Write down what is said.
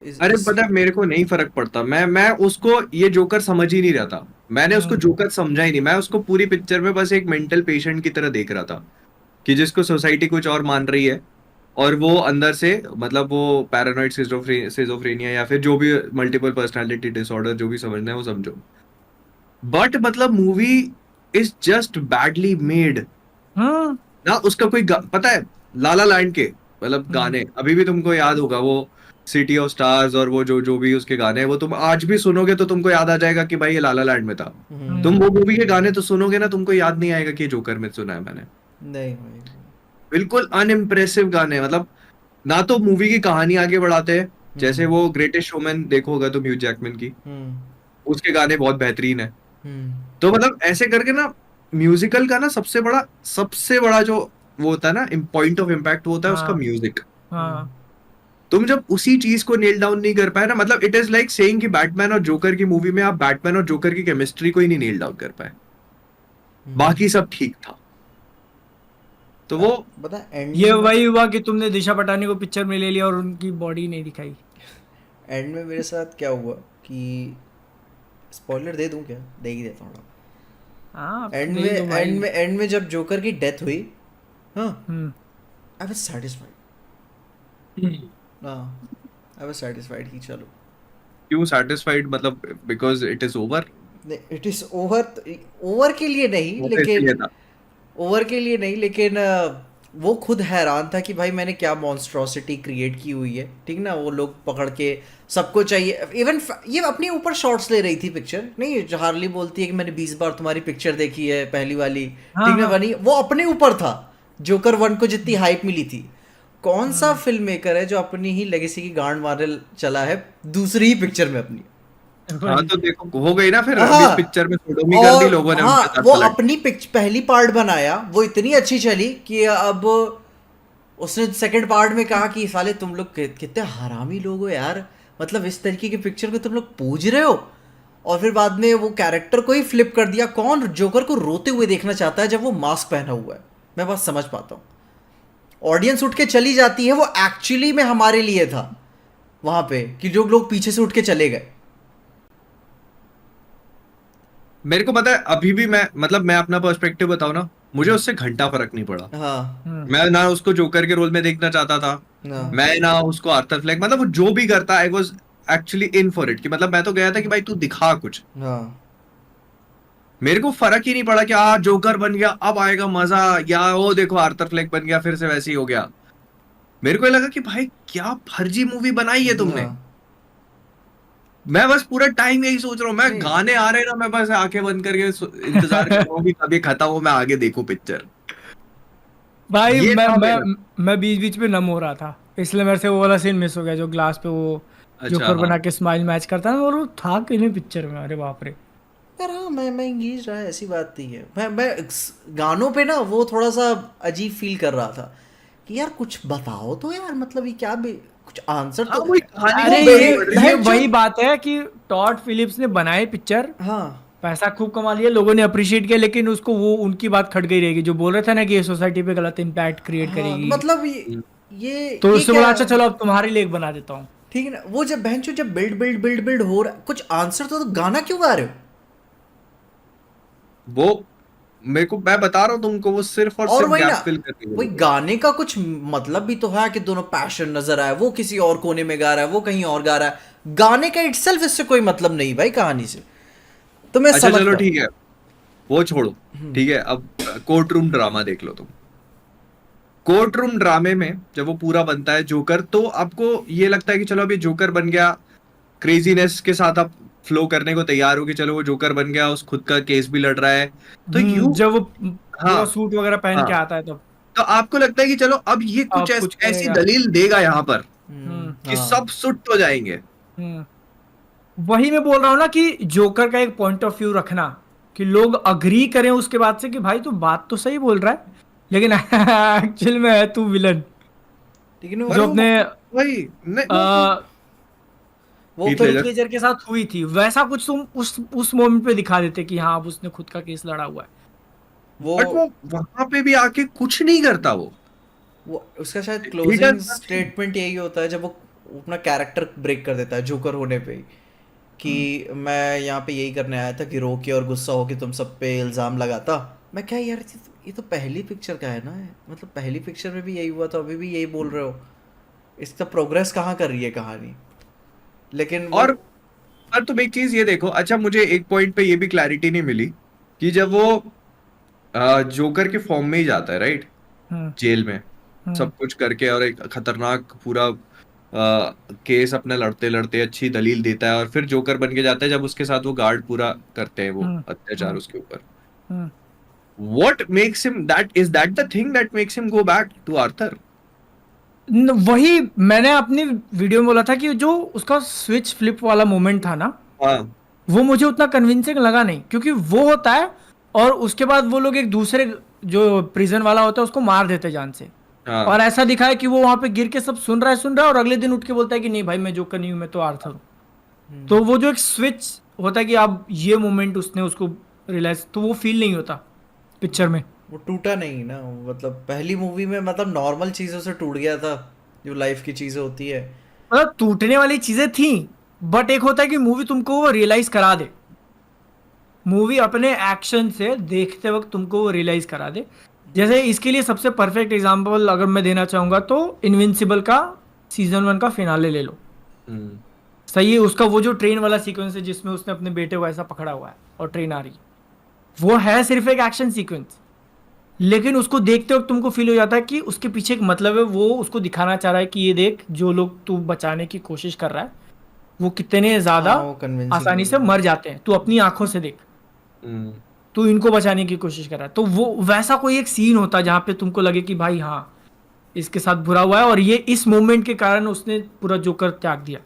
अरे इस पता है मेरे को नहीं फर्क पड़ता, मैं उसको ये जोकर समझ ही नहीं रहा था। मैंने उसको हम्म, जोकर समझा ही नहीं, मैं उसको पूरी पिक्चर में बस एक मेंटल पेशेंट की तरह देख रहा था कि जिसको सोसाइटी कुछ और मान रही है, और वो अंदर से मतलब वो पैरानॉइड सिजोफ्रेनिया या फिर जो भी मल्टीपल पर्सनालिटी डिसऑर्डर जो भी समझना है वो समझो। बट मतलब movie is just badly made hmm, ना। उसका कोई पता है, लाला लैंड के मतलब हम्म, गाने अभी भी तुमको याद होगा, वो सिटी ऑफ स्टार्स और वो जो जो भी उसके गाने हैं वो तुम आज भी सुनोगे तो तुमको याद आ जाएगा कि भाई ये लाला लैंड में था। तुम हम्म, वो मूवी के गाने तो सुनोगे ना, तुमको याद नहीं आएगा कि ये जोकर में सुना है मैंने। नहीं भाई। बिल्कुल अनइम्प्रेसिव गाने, मतलब ना तो मूवी की कहानी आगे बढ़ाते हैं। जैसे हम्म वो ग्रेटेस्ट शोमैन देखो होगा तुम, ह्यू जैकमैन की, हम्म उसके गाने बहुत बेहतरीन है। हम्म तो मतलब ऐसे करके ना, म्यूजिकल का ना सबसे बड़ा जो वो होता है ना पॉइंट ऑफ इम्पैक्ट, वो होता है उसका हाँ, म्यूजिक। हम्म हाँ, तुम जब उसी चीज को नेल डाउन नहीं कर पाए ना, मतलब इट इज लाइक सेइंग कि बैटमैन और जोकर की मूवी में आप बैटमैन और जोकर की केमिस्ट्री को ही नहीं नेल डाउन कर पाए, बाकी सब ठीक था। तो वो बता एंड ये में वही हुआ कि तुमने दिशा पटानी को पिक्चर में ले लिया और उनकी बॉडी नहीं दिखाई। एंड में मेरे साथ क्या हुआ कि स्पॉइलर दे दूं क्या? दे ही देता हूँ। हाँ, अब तो एंड दे में ही दो भाई। एंड में जब जोकर की डेथ हुई, हाँ, हम्म, आई वाज सैटिस्फाइड। हम्म। हाँ, आई वाज सैटिस्फाइड कि चलो। क्यों सेटिस्फाइड, मतलब बिकॉज इट इज ओवर? नहीं, इट इज ओवर। ओवर के लिए नहीं वो तो लेकिन इसलिए था। ओवर के लिए नहीं लेकिन वो खुद हैरान था कि भाई मैंने क्या मॉन्स्ट्रोसिटी क्रिएट की हुई है। ठीक ना, वो लोग पकड़ के सबको चाहिए। इवन ये अपने ऊपर शॉट्स ले रही थी पिक्चर, नहीं जो हार्ली बोलती है कि मैंने 20 बार तुम्हारी पिक्चर देखी है पहली वाली। हाँ, ठीक ना, हाँ, बनी वो अपने ऊपर था। जोकर वन को जितनी हाइप मिली थी, कौन सा हम्म। फिल्म मेकर है जो अपनी ही लेगेसी की गांड मारने चला है दूसरी ही पिक्चर में अपनी? हाँ वही। तो देखो हो गई ना, फिर अभी इस हाँ, पिक्चर में सोडोमी कर दी और लोगों ने हाँ उनके साथ वो पलट अपनी के। पिक्च पहली पार्ट बनाया, वो इतनी अच्छी चली कि अब उसने सेकंड पार्ट में कहा कि साले तुम लोग कितने हरामी लोग हो यार, मतलब इस तरीके की पिक्चर को तुम लोग पूज रहे हो। और फिर बाद में वो कैरेक्टर को ही फ्लिप कर दिया। कौन जोकर को रोते हुए देखना चाहता है जब वो मास्क पहना हुआ है? मैं बस समझ पाता हूँ। ऑडियंस उठ के चली जाती है, वो एक्चुअली में हमारे लिए था वहां पे कि जो लोग पीछे से उठ के चले गए। मेरे को पता है अभी भी, मैं मतलब मैं अपना पर्सपेक्टिव बताऊं ना, मुझे हम्म, उससे घंटा फर्क नहीं पड़ा। हाँ हम्म, मैं ना उसको जोकर के रोल में देखना चाहता था, हाँ मैं ना उसको आर्थर फ्लैग, मतलब वो जो भी करता I was actually in for it, कि मतलब मैं तो गया था कि भाई तू दिखा कुछ। हाँ मेरे को फर्क ही नहीं पड़ा कि जोकर बन गया अब आएगा मजा, या वो देखो आर्थर फ्लैग बन गया फिर से वैसे ही हो गया। मेरे को ये लगा कि भाई क्या फर्जी मूवी बनाई है तुमने। हाँ। मैं बस पूरा टाइम यही सोच रहा हूँ, मैं नहीं, गाने आ रहे हैं ना, मैं बस आंखें बंद करके इंतजार कर रहा हूँ कि कभी खत्म हो, मैं आगे देखूं पिक्चर। भाई ये मैं था मैं मेरा। मैं बीच बीच में नम हो रहा था, इसलिए मेरे से वो वाला सीन मिस हो गया जो ग्लास पे वो अच्छा जोकर हाँ। बना के स्माइल मैच करता है ना, और वो था कि नहीं पिक्चर में, अरे बाप रे। यार हाँ, मैं इंगेज रहा, ऐसी बात नहीं है। मैं गानों पे ना वो थोड़ा सा अजीब फील कर रहा था कि यार कुछ बताओ तो यार, मतलब ये क्या भी कुछ आंसर हाँ तो। वही कहानी वो अरे नहीं बे आगे ये बढ़ रही ये है। बहन वही चोद। बात है कि टॉड फिलिप्स ने बनाए पिक्चर, हाँ पैसा खूब कमा लिया, लोगों ने अप्रिशिएट किया, लेकिन उसको वो उनकी बात खट गई रहेगी जो बोल रहे थे ना कि ये सोसाइटी पे गलत इम्पैक्ट क्रिएट हाँ, तो करेगी। मतलब हम्म। तो ये उससे क्या? बोला अच्छा चलो अब तुम्हारे लिए एक बना देता हूँ। ठीक है ना, वो जब बहन चोद जब बिल्ड बिल्ड बिल्ड बिल्ड हो रहा कुछ आंसर तो गाना क्यों गा रहे हो? वो मेरे को, मैं बता रहा हूँ तुमको, वो सिर्फ और और सिर्फ वही ना, गैप फिल करने के वही लिए। गाने का कुछ मतलब भी तो है कि दोनों पैशन नजर आए, वो किसी और कोने में गा रहा है, वो कहीं और गा रहा है। गाने का इटसेल्फ इससे कोई मतलब नहीं भाई कहानी से। तो मैं अच्छा समझ चलो पा। ठीक है, वो छोड़ो। ठीक है, अब कोर्ट रूम ड्रामा देख लो तुम। कोर्ट रूम ड्रामे में जब वो पूरा बनता है जोकर, तो आपको ये लगता है कि चलो अब ये जोकर बन गया, क्रेजीनेस के साथ आप फ्लो करने को तैयार हो कि चलो वो जोकर बन गया, उस खुद का केस भी लड़ रहा है। तो यू, जब वो हाँ पूरा सूट वगैरह पहन हाँ, के आता है तब तो आपको लगता है कि चलो अब ये कुछ अब कुछ ऐसी करेगा। दलील देगा यहाँ पर हम्म, कि हाँ सब सुट हो जाएंगे। हम्म। वही मैं बोल रहा हूँ ना कि जोकर का एक पॉइंट ऑफ व्यू रखना, कि लोग अग्री करें उसके बाद से कि भाई तू बात तो सही बोल रहा है, लेकिन एक्चुअल में है तू विलन। लेकिन पर जो वो अपने वही नहीं, वो हीथ हेथ लेजर। लेजर के साथ हुई थी, वैसा कुछ तुम उस मोमेंट पे दिखा देते कि हाँ अब उसने खुद का केस लड़ा हुआ है। वो बट वो वहां पे भी आके कुछ नहीं करता वो। उसका शायद ही क्लोजिंग डज नथिंग। स्टेटमेंट यही होता है जब वो वो अपना कैरेक्टर ब्रेक कर देता है जोकर होने पे ही, कि मैं यहाँ पे यही करने आया था कि रो के और गुस्सा हो के तुम सब पे इल्ज़ाम लगाता। मैं क्या यार, ये तो पहली पिक्चर का है ना, मतलब पहली पिक्चर में भी यही हुआ था, अभी भी यही बोल रहे हो, इसका प्रोग्रेस कहाँ कर रही है कहानी? लेकिन वो और तुम एक चीज ये देखो, अच्छा मुझे एक पॉइंट पे ये भी क्लैरिटी नहीं मिली कि जब वो जोकर के फॉर्म में ही जाता है राइट हम्म जेल में, हम्म सब कुछ करके और एक खतरनाक पूरा केस अपने लड़ते लड़ते अच्छी दलील देता है और फिर जोकर बन के जाता है जब उसके साथ वो गार्ड पूरा करते हैं वो हम्म अत्याचार हम्म उसके ऊपर। हम्म। What makes him that, is that the thing that makes him go back to Arthur? वही मैंने अपनी वीडियो में बोला था कि जो उसका स्विच फ्लिप वाला मोमेंट था ना, हाँ वो मुझे उतना कन्विंसिंग लगा नहीं, क्योंकि वो होता है और उसके बाद वो लोग एक दूसरे जो प्रिजन वाला होता है उसको मार देते जान से, हाँ और ऐसा दिखा है कि वो वहां पे गिर के सब सुन रहा है और अगले दिन उठ के बोलता है कि नहीं भाई मैं जोकर नहीं हूं, मैं तो आर्थर हूं। तो वो जो एक स्विच होता है कि अब ये मोमेंट उसने उसको रियलाइज, तो वो फील नहीं होता पिक्चर में। वो टूटा नहीं ना, मतलब पहली मूवी में मतलब नॉर्मल चीज़ों से टूट गया था, जो लाइफ की चीज़ें होती है। मतलब टूटने वाली चीजें थी, बट एक होता है कि मूवी तुमको वो रियलाइज करा दे, मूवी अपने एक्शन से देखते वक्त तुमको वो रियलाइज करा दे। जैसे इसके लिए सबसे परफेक्ट एग्जांपल अगर मैं देना चाहूंगा तो इनविंसिबल का सीजन 1 का फिनाले ले लो। हम्म सही है, उसका वो जो ट्रेन वाला सीक्वेंस है जिसमें उसने अपने बेटे को ऐसा पकड़ा हुआ है और ट्रेन आ रही है, वो है सिर्फ एक एक्शन सीक्वेंस, लेकिन उसको देखते वक्त तुमको फील हो जाता है कि उसके पीछे एक मतलब है, वो उसको दिखाना चाह रहा है कि ये देख जो लोग तू बचाने की कोशिश कर रहा है वो कितने ज्यादा हाँ वो कन्विंसिंग आसानी से है। मर जाते हैं, तू अपनी आंखों से देख, हम्म तू इनको बचाने की कोशिश कर रहा है। तो वो वैसा कोई एक सीन होता जहां पे तुमको लगे कि भाई हाँ इसके साथ बुरा हुआ है और ये इस मोमेंट के कारण उसने पूरा जोकर त्याग दिया।